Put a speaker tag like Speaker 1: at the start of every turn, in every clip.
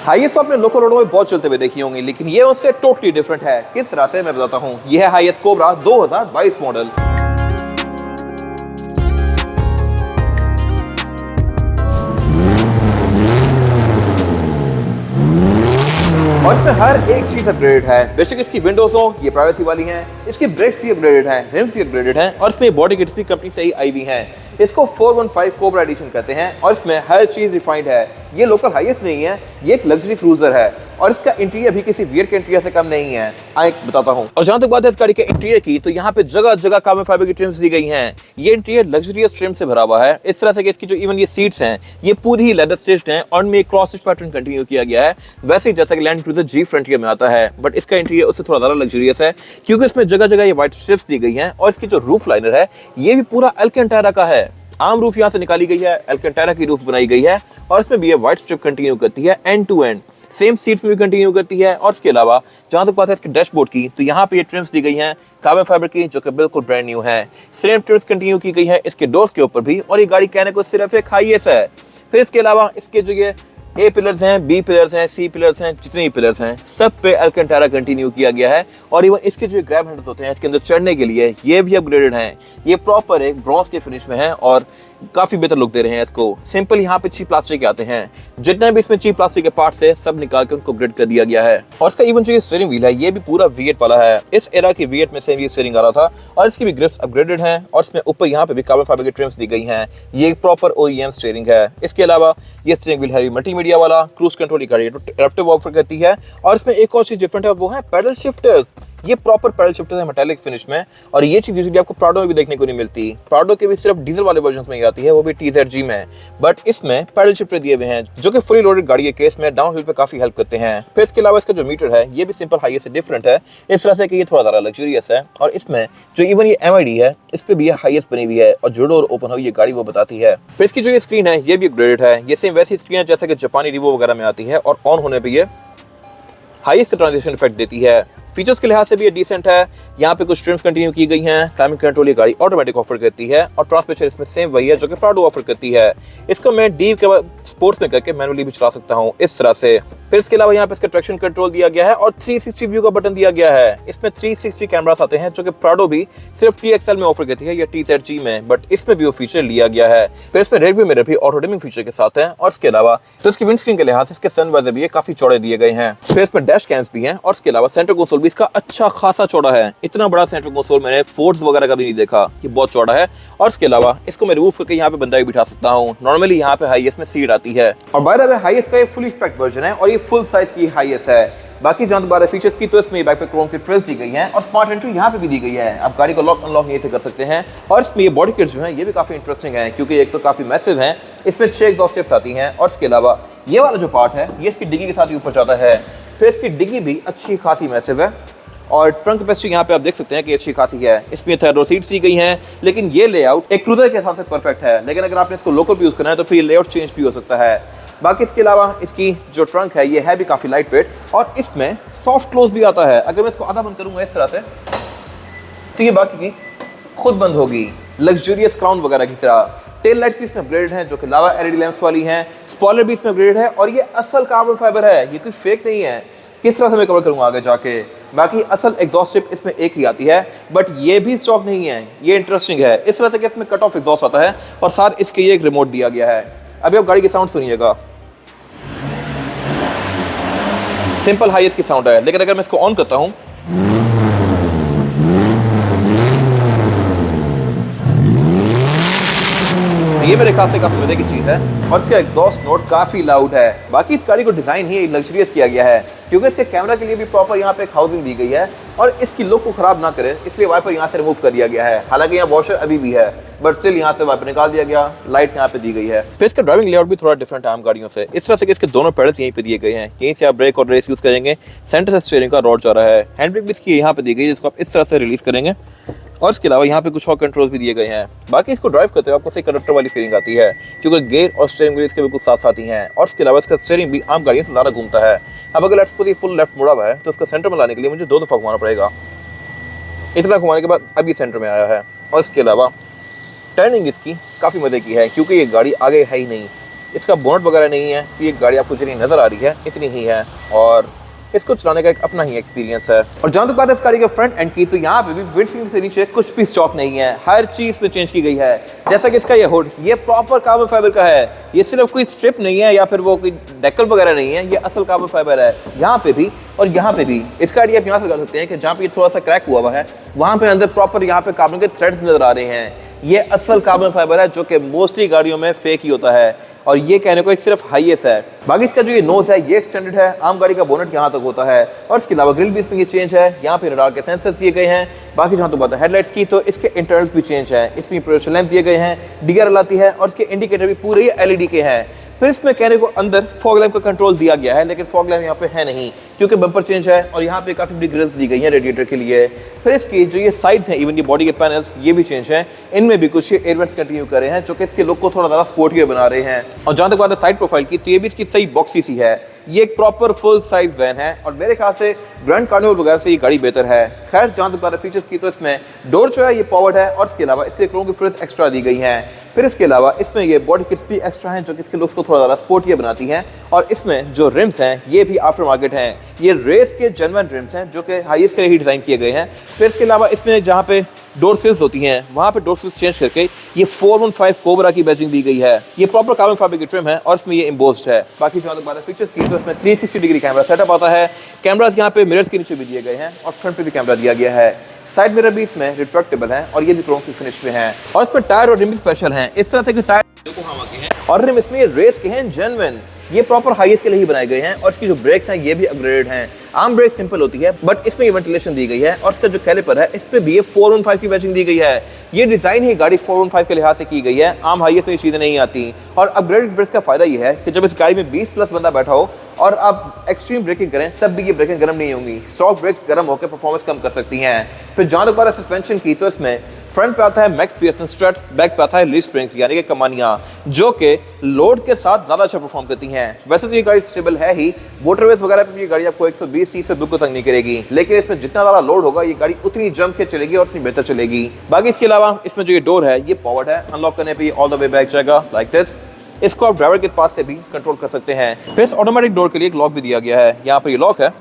Speaker 1: HiAce तो आपने local रोडों में बहुत चलते हुए देखी होंगी, लेकिन ये उससे टोटली डिफरेंट है। किस तरह से मैं बताता हूँ। ये है हाईएस कोबरा 2022 मॉडल। और इसमें हर एक चीज अपग्रेडेड है। बेशक इसकी विंडोज हो, ये प्राइवेसी वाली हैं, इसकी ब्रेक्स भी अपग्रेडेड हैं, रिम्स भी अपग्रेडेड हैं, और इसमें बॉडी किट्स भी कंपनी से ही आई हुई हैं। इसको 415 कोबरा एडिशन कहते हैं और इसमें हर चीज रिफाइंड है। ये लोकल हाईएस्ट नहीं है, ये एक लग्जरी क्रूजर है और इसका इंटीरियर भी किसी वियर के इंटीरियर से कम नहीं है। आइए बताता हूँ। और जहां तक बात है इस गाड़ी के इंटीरियर की, तो यहाँ पे जगह जगह कार्बन फाइबर की ट्रिम्स दी गई हैं। ये इंटीरियर लग्जरियस ट्रिम से भरा हुआ है, इस तरह से कि इसकी जो इवन ये सीट्स हैं ये पूरी ही लेदर स्टिच्ड हैं और इनमें क्रॉस स्टिच पैटर्न कंटिन्यू किया गया है, वैसे ही जैसा कि लैंड क्रूजर जी फ्रंटियर में आता है। बट इसका इंटीरियर उससे थोड़ा ज्यादा लग्जरियस है क्योंकि इसमें जगह जगह ये व्हाइट स्ट्रिप्स दी गई हैं और इसकी जो रूफ लाइनर है ये भी पूरा अल्केंटारा का है। आम रूफ यहाँ से निकाली गई है, अल्केंटारा की रूफ बनाई गई है और इसमें भी ये व्हाइट स्ट्रिप कंटिन्यू करती है end to end. Same seats में भी कंटिन्यू करती है। और इसके अलावा जहां तक बात है इसके डैशबोर्ड की, तो यहाँ पे ये ट्रिम्स दी गई हैं कार्बन फाइबर की, जो कि बिल्कुल ब्रांड न्यू है। सेम ट्रिम्स कंटिन्यू की गई है इसके डोर्स के ऊपर भी, और ये गाड़ी कहने को सिर्फ एक हाईएस है। फिर इसके अलावा इसके जो ये ए पिलर्स हैं, बी पिलर्स हैं, सी पिलर्स हैं, जितने भी पिलर्स हैं सब पे अल्केंटारा कंटिन्यू किया गया है। और इवन इसके जो ग्रैब हैंडल्स होते हैं इसके अंदर चढ़ने के लिए, ये भी अपग्रेडेड हैं। ये प्रॉपर एक ब्रॉन्ज के फिनिश में है और काफी बेहतर लुक दे रहे हैं इसको। सिंपल यहाँ पे चीप प्लास्टिक के आते हैं, जितने भी इसमें चीप प्लास्टिक के पार्ट्स है सब निकाल के उनको अपग्रेड कर दिया गया है। और इसका इवन जो ये स्टीयरिंग व्हील है ये भी पूरा V8 वाला है। इस एरा की V8 में से ये स्टीयरिंग आ रहा था और इसकी भी ग्रिप्स अपग्रेडेड हैं और इसमें ऊपर यहाँ पे भी कार्बन फाइबर की ट्रिम्स दी गई हैं। ये एक प्रॉपर OEM स्टीयरिंग है। इसके अलावा ये स्टीयरिंग व्हील है मल्टीमीडिया वाला, क्रूज कंट्रोल की गाड़ी एडेप्टिव ऑफर करती है। और इसमें एक और चीज डिफरेंट है, वो है पैडल शिफ्टर्स। ये प्रॉपर पैडल शिफ्टर्स है मेटालिक फिनिश में, और ये चीज यूजुअली आपको प्राडो में भी देखने को नहीं मिलती। प्राडो के भी सिर्फ डीजल वाले वर्जन्स में ही आती है, वो भी TZG में। बट इसमें पैडल शिफ्टर दिए हुए हैं जो कि फुली लोडेड गाड़ी के केस में डाउनहिल पे काफी हेल्प करते हैं। फिर इसके अलावा इसका जो मीटर है ये भी सिंपल हाईएस से डिफरेंट है, इस तरह से कि ये थोड़ा ज्यादा लग्जरियस है। और इसमें जो इवन ये MID है इस पे भी ये हाईएस बनी हुई है और जो डोर ओपन हो ये गाड़ी वो बताती है। फिर इसकी जो ये स्क्रीन है ये भी अपग्रेडेड है। ये सेम वैसी स्क्रीन है जैसे कि जापानी रिवो वगैरह में आती है, और ऑन होने पर ये हाईएस्ट का ट्रांजिशन इफेक्ट देती है। फीचर्स के लिहाज से भी ये डिसेंट है। यहाँ पे कुछ ट्रिम्स कंटिन्यू की गई हैं, क्लाइमेट कंट्रोल ये गाड़ी ऑटोमेटिक ऑफर करती है, और ट्रांसमिशन इसमें सेम वही है जो कि प्राडो ऑफर करती है। इसको मैं डी के स्पोर्ट्स में करके मैनुअली भी चला सकता हूँ इस तरह से। फिर इसके अलावा यहाँ पे इसका ट्रैक्शन कंट्रोल दिया गया है और 360 व्यू का बटन दिया गया है। इसमें 360 कैमरास आते हैं जो कि प्राडो भी सिर्फ TXL में ऑफर करती है या TZG में, बट इसमें भी वो फीचर लिया गया है। फिर इसमें रेयर व्यू मिरर भी ऑटो डिमिंग फीचर के साथ है। और इसके अलावा तो इसकी विंड स्क्रीन के लिहाज से इसके सन वाइजर भी काफी चौड़े दिए गए हैं। फिर इसमें डैश कैम्स भी हैं और इसके अलावा सेंटर कंसोल भी इसका अच्छा खासा चौड़ा है। इतना बड़ा सेंटर कंसोल मैंने फोर्ड्स वगैरह का भी नहीं देखा, ये बहुत चौड़ा है। और इसके अलावा इसको मैं रिमूव करके यहाँ पे बंदा भी बिठा सकता हूँ। नॉर्मली यहाँ पे हाईएस में सीट आती है, और बाय द वे हाईएस का ये फुली स्पेक वर्जन है और ये फुल साइज की हाईएस है। बाकी जहां तक बात है फीचर्स की, तो इसमें बैक पे क्रोम की फ्रिल्स दी गई हैं और स्मार्ट एंट्री यहाँ पे भी दी गई है। आप गाड़ी को लॉक अनलॉक यहीं से कर सकते हैं। और इसमें ये बॉडी किट्स जो हैं ये भी काफी इंटरेस्टिंग है क्योंकि एक तो काफी मैसिव है, इसमें 6 एग्जॉस्ट टिप्स आती हैं। और इसके अलावा ये वाला जो पार्ट है ये इसकी डिग्गी के साथ ही ऊपर जाता है। फिर इसकी डिग्गी भी अच्छी खासी मैसिव है और ट्रंक कैपेसिटी यहाँ पे आप देख सकते हैं कि अच्छी खासी है। इसमें थर्ड रो सीट्स दी गई हैं, लेकिन ये लेआउट एक क्रूजर के हिसाब से परफेक्ट है। लेकिन अगर आपने इसको लोकल यूज करना है तो फिर लेआउट चेंज भी हो सकता है। बाकी इसके अलावा इसकी जो ट्रंक है ये है भी काफी लाइट वेट और इसमें सॉफ्ट क्लोज भी आता है। अगर मैं इसको आधा बंद करूंगा इस तरह से तो ये बाकी की खुद बंद होगी, लग्जरियस क्राउन वगैरह की तरह। टेल लाइट भी इसमें अपग्रेडेड है जो कि लावा LED लैंप्स वाली हैं। स्पॉइलर भी इसमें अपग्रेडेड है और ये असल कार्बन फाइबर है, ये कोई फेक नहीं है। किस तरह से मैं कवर करूंगा आगे जाके। बाकी असल एग्जॉस्ट टिप इसमें एक ही आती है, बट ये भी स्टॉक नहीं है। ये इंटरेस्टिंग है इस तरह से कि इसमें कट ऑफ एग्जॉस्ट आता है और साथ इसके ये एक रिमोट दिया गया है। अभी आप गाड़ी की साउंड सुनिएगा, सिंपल हाईएस की साउंड है। लेकिन अगर मैं इसको ऑन करता हूं ये मेरे ख्याल से काफी मजे की चीज है और इसका एग्जॉस्ट नोट काफी लाउड है। बाकी इस गाड़ी को डिजाइन ही लग्जरियस किया गया है क्योंकि इसके कैमरा के लिए भी प्रॉपर यहाँ पे एक हाउसिंग दी गई है और इसकी लुक को खराब ना करे इसलिए वाइपर यहाँ से रिमूव कर दिया गया है। हालांकि यहाँ वॉशर अभी भी है बट स्टिल यहाँ से वाइपर निकाल दिया गया, लाइट यहाँ पे दी गई है। फिर इसका ड्राइविंग लेआउट भी थोड़ा डिफरेंट है आम गाड़ियों से, इस तरह से कि इसके दोनों पेडल्स यहीं पे दिए गए हैं। यहीं से आप ब्रेक और रेस यूज करेंगे। सेंटर से स्टीयरिंग का रॉड जा रहा है। हैंड ब्रेक भी इसकी यहाँ पे दी गई है जिसको आप इस तरह से रिलीज करेंगे और इसके अलावा यहाँ पे कुछ और कंट्रोल्स भी दिए गए हैं। बाकी इसको ड्राइव करते हुए आपको सही कंडक्टर वाली फीलिंग आती है क्योंकि गेयर और स्टीयरिंग व्हील इसके बिल्कुल साथ साथ ही हैं। और इसके अलावा इसका स्टीयरिंग भी आम गाड़ियों से ज़्यादा घूमता है। अब अगर लेट्स सपोज ये फुल लेफ्ट मुड़ा हुआ है तो इसका सेंटर में लाने के लिए मुझे 2 दफ़ा घुमाना पड़ेगा। इतना घुमाने के बाद अब ये सेंटर में आया है। और इसके अलावा टर्निंग इसकी काफ़ी मज़े की है क्योंकि ये गाड़ी आगे है ही नहीं, इसका बोनट वगैरह नहीं है, तो ये गाड़ी आपको जितनी नज़र आ रही है इतनी ही है और इसको चलाने का एक अपना ही एक्सपीरियंस है। और जहाँ तक बात है इस गाड़ी के फ्रंट एंड की, तो यहाँ पे भी विंडशील्ड से नीचे कुछ भी स्टॉक नहीं है, हर चीज़ में चेंज की गई है। जैसा कि इसका ये हुड, ये प्रॉपर कार्बन फाइबर का है, ये सिर्फ कोई स्ट्रिप नहीं है या फिर वो कोई डेकल वगैरह नहीं है, ये असल कार्बन फाइबर है। यहाँ पे भी और यहाँ पे भी इस गाड़ी आप यहाँ से कर सकते हैं कि जहाँ पे ये थोड़ा सा क्रैक हुआ है वहाँ पे अंदर प्रॉपर यहाँ पे कार्बन के थ्रेड्स नजर आ रहे हैं। ये असल कार्बन फाइबर है जो कि मोस्टली गाड़ियों में फेक ही होता है और ये कहने को एक सिर्फ हाईएस्ट है। बाकी इसका जो ये नोज है ये एक्सटेंडेड है, आम गाड़ी का बोनट यहाँ तक होता है और इसके अलावा ग्रिल भी इसमें ये चेंज है, यहाँ पे रडार के सेंसर्स दिए गए हैं। बाकी जहाँ तो बात है हेडलाइट्स की, तो इसके इंटरनल्स भी चेंज है, इसमें प्रोजेक्शन लैंप दिए गए हैं, डीआरएल आती है और इसके इंडिकेटर भी पूरे एलईडी के हैं। फिर इसमें कहने को अंदर फॉग लैंप का कंट्रोल दिया गया है, लेकिन फॉग लैंप यहाँ पे है नहीं क्योंकि बम्पर चेंज है और यहाँ पे काफी बड़ी ग्रिल्स दी गई हैं रेडिएटर के लिए। फिर इसकी जो ये साइड्स हैं, इवन ये बॉडी के पैनल्स, ये भी चेंज हैं, इनमें भी कुछ एयर वेंट्स कंटिन्यू कर रहे हैं जो कि इसके लुक को थोड़ा ज़्यादा स्पोर्टियर बना रहे हैं। और जहाँ तक बात है साइड प्रोफाइल की, तो ये भी इसकी सही बॉक्सी सी है, ये एक प्रॉपर फुल साइज वैन है और मेरे ख्याल से ग्रैंड कार्निवल वगैरह से ये गाड़ी बेहतर है। खैर जहाँ तक बात है फीचर्स की, तो इसमें डोर जो है ये पावर्ड है और इसके अलावा इसके क्रोम की फ्रिल्स एक्स्ट्रा दी गई हैं। फिर इसके अलावा इसमें ये बॉडी किट्स भी एक्स्ट्रा हैं जो कि इसके लुक्स को थोड़ा ज़्यादा स्पोर्टियर बनाती हैं। और इसमें जो रिम्स हैं ये भी आफ्टर मार्केट हैं, ये रेस के जेन्युइन रिम्स हैं जो कि हाईएस्ट के लिए ही डिज़ाइन किए गए हैं। फिर इसके अलावा इसमें जहाँ पे डोर सिल्स होती हैं वहाँ पे डोर सिल्स चेंज करके ये 415 कोबरा की बैजिंग दी गई है। ये प्रॉपर कार्बन फाइबर की ट्रिम है और इसमें ये एम्बोस्ड है। बाकी जो बात है फीचर्स की, तो इसमें 360 डिग्री कैमरा सेटअप आता है, कैमरास यहाँ पे मिरर्स के नीचे भी दिए गए हैं और फ्रंट पे भी कैमरा दिया गया है। साइड मिरर भी इसमें रिट्रैक्टेबल है और ये भी क्रोम की फिनिश में है। और इसमें टायर और रिम भी स्पेशल हैं, इस तरह से कि टायर के हैं और रिम इसमें रेस के हैं जेन्युइन, ये प्रॉपर हाईएस्ट के लिए ही बनाए गए हैं। और इसकी जो ब्रेक्स हैं ये भी अपग्रेडेड हैं। आम ब्रेक सिंपल होती है बट इसमें ये वेंटिलेशन दी गई है और इसका जो कैलिपर है इस पे भी ये 415 की बैजिंग दी गई है। ये डिजाइन ही गाड़ी 415 के लिहाज से की गई है, आम हाईएस्ट में ये चीजें नहीं आती। और अपग्रेडेड ब्रेक्स का फायदा ये है कि जब इस गाड़ी में 20 प्लस बंदा बैठा हो और आप एक्सट्रीम ब्रेकिंग करें तब भी ये ब्रेकिंग गर्म नहीं होंगी, स्टॉक ब्रेक्स गर्म होकर परफॉर्मेंस कम कर सकती हैं। फिर जहाँ तक बात है सस्पेंशन की, तो इसमें फ्रंट पे आता है मैक्स पियर्सन स्ट्रट, बैक पे आता है लीफ स्प्रिंग्स यानी कि कमानियां जो कि लोड के साथ ज्यादा अच्छा परफॉर्म करती हैं। वैसे तो ये गाड़ी स्टेबल है ही, मोटरवेज वगैरह पे ये गाड़ी आपको 120-30 से बिल्कुल तक नहीं करेगी, लेकिन इसमें जितना ज्यादा लोड होगा ये गाड़ी उतनी जम के चलेगी और उतनी बेहतर चलेगी। बाकी इसके अलावा इसमें जो ये डोर है ये पावर्ड है, अनलॉक करने पे ऑल द वे बैक जाएगा लाइक दिस। इसको आप ड्राइवर के पास से भी कंट्रोल कर सकते हैं। फिर इस ऑटोमेटिक डोर के लिए एक लॉक भी दिया गया है, यहाँ पर ये लॉक है,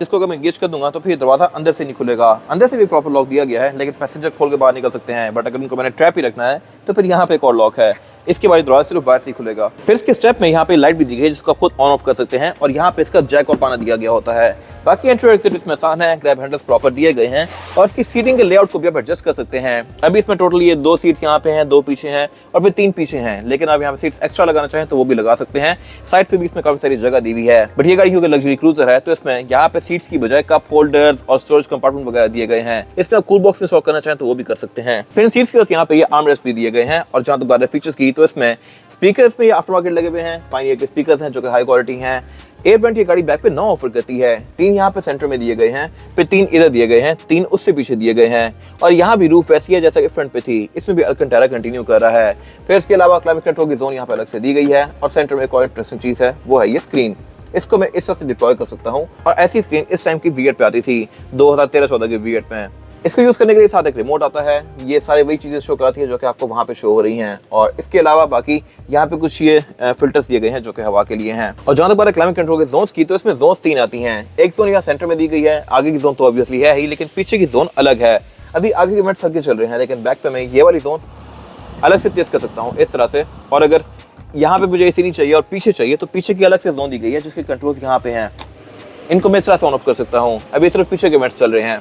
Speaker 1: इसको अगर मैं एंगेज कर दूंगा तो फिर दरवाजा अंदर से नहीं खुलेगा। अंदर से भी प्रॉपर लॉक दिया गया है, लेकिन पैसेंजर खोल के बाहर निकल सकते हैं, बट अगर इनको मैंने ट्रैप ही रखना है तो फिर यहाँ पे एक और लॉक है, इसके बाद दरवाजा सिर्फ बाहर से ही खुलेगा। फिर इसके स्टेप में यहाँ पे लाइट भी दी गई है जिसको आप खुद ऑन ऑफ कर सकते हैं और यहाँ पे इसका जैक और पाना दिया गया होता है। बाकी एंट्री एग्जिट इसमें आसान है, ग्रैब हैंडल्स प्रॉपर दिए गए हैं और इसकी सीटिंग के लेआउट को भी आप एडजस्ट कर सकते हैं। अभी इसमें टोटल ये 2 सीट्स यहाँ पे हैं, 2 पीछे हैं और फिर 3 पीछे हैं, लेकिन आप यहाँ पे सीट्स एक्स्ट्रा लगाना चाहें तो वो भी लगा सकते हैं। साइड पे भी इसमें काफी सारी जगह दी हुई है, बट ये गाड़ी क्योंकि लग्जरी क्रूजर है तो इसमें यहाँ पे सीट्स की बजाय कप होल्डर्स और स्टोरेज कंपार्टमेंट वगैरह दिए गए हैं। इसमें आप कूल बॉक्स इंस्टॉल करना चाहें तो वो भी कर सकते हैं। फिर सीट्स के साथ यहाँ पे ये आर्म रेस्ट भी दिए गए हैं। और जहाँ तक बात है फीचर्स की, तो इसमें स्पीकर्स में ये आफ्टर मार्केट लगे हुए हैं, पायनियर के स्पीकर्स हैं जो कि हाई क्वालिटी हैं। एयर वेंट ये गाड़ी बैक पे 9 ऑफर करती है, 3 यहाँ पे सेंटर में दिए गए हैं, फिर 3 इधर दिए गए हैं, 3 उससे पीछे दिए गए हैं और यहाँ भी रूफ वैसी है जैसा कि फ्रंट पे थी, इसमें भी अल्कंटारा कंटिन्यू कर रहा है। फिर इसके अलावा क्लाइमेट कंट्रोल की जोन यहाँ पे अलग से दी गई है और सेंटर में एक और इंटरेस्टिंग चीज है वो है ये स्क्रीन, इसको मैं इस तरह से डिप्लॉय कर सकता हूँ और ऐसी स्क्रीन इस टाइम की V8 पे आती थी 2013-14 के V8 में। इसको यूज करने के लिए साथ एक रिमोट आता है, ये सारी वही चीजें शो कराती है जो कि आपको वहाँ पे शो हो रही हैं। और इसके अलावा बाकी यहाँ पे कुछ ये फिल्टर्स दिए गए हैं जो कि हवा के लिए हैं। और जहाँ तक बात है क्लाइमेट कंट्रोल के जोन्स की, तो इसमें जोन्स 3 आती हैं। एक जोन यहाँ सेंटर में दी गई है, आगे की जोन तो ऑब्वियसली है ही, लेकिन पीछे की जोन अलग है। अभी आगे के मिनट सर्किट चल रहे हैं, लेकिन बैक पे मैं ये वाली जोन अलग से टेस्ट कर सकता हूँ इस तरह से। और अगर यहाँ पे मुझे एसी नहीं चाहिए और पीछे चाहिए तो पीछे की अलग से जोन दी गई है जिसके कंट्रोल्स यहाँ पे हैं, इनको मैं इस तरह से ऑन ऑफ कर सकता हूँ। अभी सिर्फ पीछे के मिनट्स चल रहे हैं,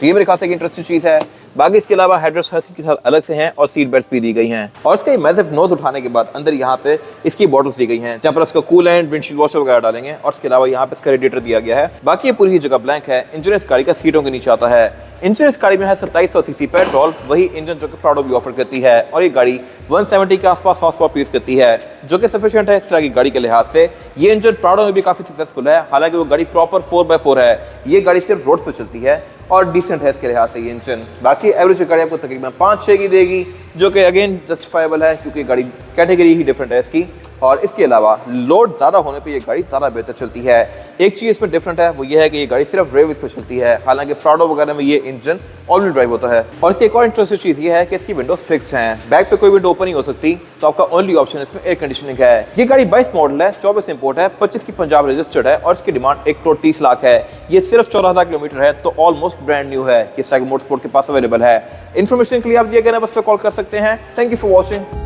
Speaker 1: तो ये मेरे खास एक इंटरेस्टिंग चीज़ है। बाकी इसके अलावा हेडरेस्ट हर सीट के साथ अलग से हैं और सीट बेल्ट्स भी दी गई हैं। और इसका मैसिव नोज उठाने के बाद अंदर यहाँ पे इसकी बॉटल्स दी गई हैं जहाँ पर इसका कूलेंट, विंडशील्ड वॉशर वगैरह डालेंगे। और इसके अलावा यहाँ पे इसका रेडिएटर दिया गया है। बाकी ये पूरी जगह ब्लैंक है। इंजन इस गाड़ी का सीटों के नीचे आता है। इंजन इस गाड़ी में है 2700 सीसी पेट्रोल, वही इंजन जो कि प्राडो भी ऑफर करती है। और ये गाड़ी 170 के आसपास हॉर्स पावर प्रोड्यूस करती है जो कि सफिशिएंट है इस तरह की गाड़ी के लिहाज से। ये इंजन प्राडो में भी काफी सक्सेसफुल है, हालांकि वो गाड़ी प्रॉपर 4x4 है। ये गाड़ी सिर्फ रोड पर चलती है और डिसेंट है इसके लिहाज से ये इंजन। बाकी एवरेज गाड़ी आपको तकरीबन 5-6 की देगी। जो कि अगेन जस्टिफाइबल है क्योंकि गाड़ी कैटेगरी ही डिफरेंट है इसकी। और इसके अलावा लोड ज़्यादा होने पे ये गाड़ी ज़्यादा बेहतर चलती है। एक चीज़ इसमें डिफरेंट है वो ये है कि ये गाड़ी सिर्फ रेव पे चलती है, हालांकि प्राडो वगैरह में ये इंजन ऑल व्हील ड्राइव होता है। और इसकी एक और इंटरेस्टिंग चीज़ ये है कि इसकी विंडोज फिक्स हैं, बैक पे कोई विंडो ओपन नहीं हो सकती, तो आपका ओनली ऑप्शन इसमें एयर कंडीशनिंग है। ये गाड़ी 22 मॉडल है, 24 इंपोर्ट है, 25 की पंजाब रजिस्टर्ड है और इसकी डिमांड 1.30 लाख है। ये सिर्फ 14,000 किलोमीटर है, तो ऑलमोस्ट ब्रांड न्यू है। ये साइको मोटरस्पोर्ट के पास अवेलेबल है। इन्फॉर्मेशन के लिए आप दिए गए नंबर पर कॉल कर सकते हैं। Thank you for watching.